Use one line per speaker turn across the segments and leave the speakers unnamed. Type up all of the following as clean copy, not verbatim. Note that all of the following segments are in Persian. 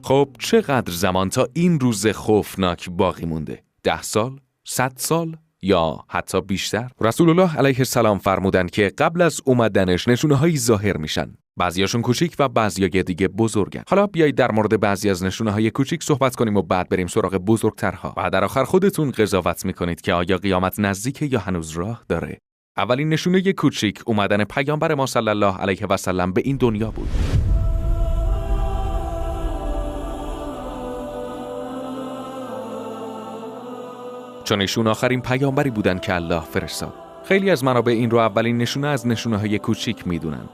خب چقدر زمان تا این روز خوفناک باقی مونده؟ 10 سال؟ 100 سال؟ یا حتی بیشتر؟ رسول الله علیه السلام فرمودن که قبل از اومدنش نشونه‌هایی ظاهر میشن. بعضیاشون کوچیک و بعضیای دیگه بزرگن. حالا بیایید در مورد بعضی از نشونه‌های کوچیک صحبت کنیم و بعد بریم سراغ بزرگترها. و در آخر خودتون قضاوت میکنید که آیا قیامت نزدیکه یا هنوز راه داره. اولین نشونه کوچیک اومدن پیامبر ما صلی الله علیه و سلم به این دنیا بود. چون ایشون آخرین پیامبری بودن که الله فرستاد. خیلی از منابع این رو اولین نشونه از نشونه‌های کوچیک میدونن.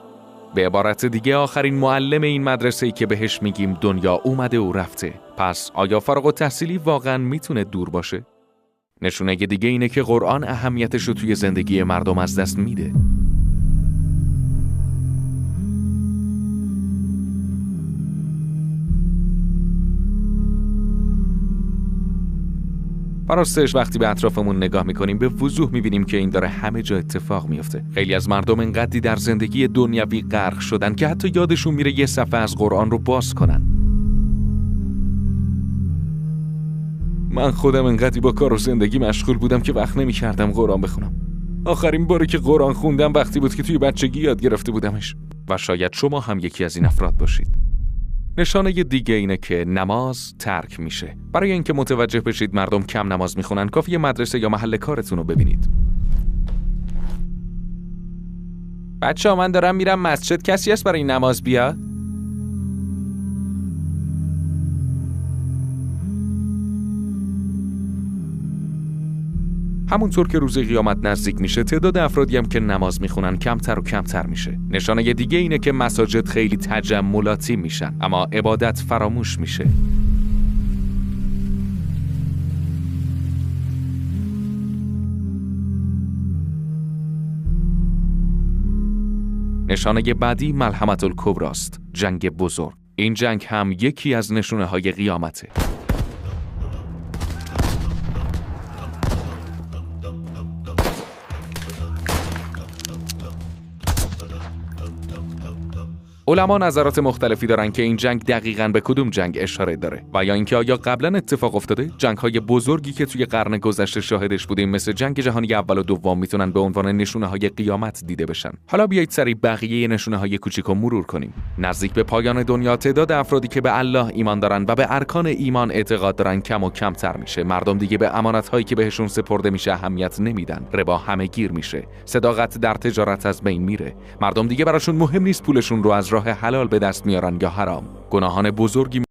به عبارت دیگه آخرین معلم این مدرسه‌ای که بهش میگیم دنیا اومده و رفته. پس آیا فارغ التحصیلی واقعاً میتونه دور باشه؟ نشونه دیگه اینه که قرآن اهمیتش رو توی زندگی مردم از دست میده. راستش وقتی به اطرافمون نگاه میکنیم به وضوح میبینیم که این داره همه جا اتفاق میفته. خیلی از مردم انقدری در زندگی دنیوی غرق شدن که حتی یادشون میره یه صفحه از قرآن رو باز کنن. من خودم انقدری با کار و زندگی مشغول بودم که وقت نمیکردم قرآن بخونم. آخرین باری که قرآن خوندم وقتی بود که توی بچگی یاد گرفته بودمش. و شاید شما هم یکی از این افراد باشید. نشانه دیگه اینه که نماز ترک میشه. برای اینکه متوجه بشید مردم کم نماز میخونن کافیه مدرسه یا محل کارتون رو ببینید. بچه‌ها من دارم میرم مسجد، کسی هست برای نماز بیاد؟ همونطور که روز قیامت نزدیک میشه تعداد افرادی هم که نماز میخونن کمتر و کمتر میشه. نشانه دیگه اینه که مساجد خیلی تجملاتی میشن اما عبادت فراموش میشه. نشانه بعدی ملحمة الکبری است، جنگ بزرگ. این جنگ هم یکی از نشونه های قیامته. علما نظرات مختلفی دارن که این جنگ دقیقاً به کدوم جنگ اشاره داره و یا اینکه آیا قبلا اتفاق افتاده. جنگ‌های بزرگی که توی قرن گذشته شاهدش بودیم مثل جنگ جهانی اول و دوم میتونن به عنوان نشونه‌های قیامت دیده بشن. حالا بیایید سریع بقیه نشونه‌های کوچیک رو مرور کنیم. نزدیک به پایان دنیا تعداد افرادی که به الله ایمان دارن و به ارکان ایمان اعتقاد دارن کم و کمتر میشه. مردم دیگه به امانت‌هایی که بهشون سپرده میشه اهمیت نمیدن. ربا همه گیر میشه. صداقت در تجارت از بین میره. مردم دیگه براشون مهم نیست پولشون رو از راه حلال به دست میارن یا حرام. گناهان بزرگی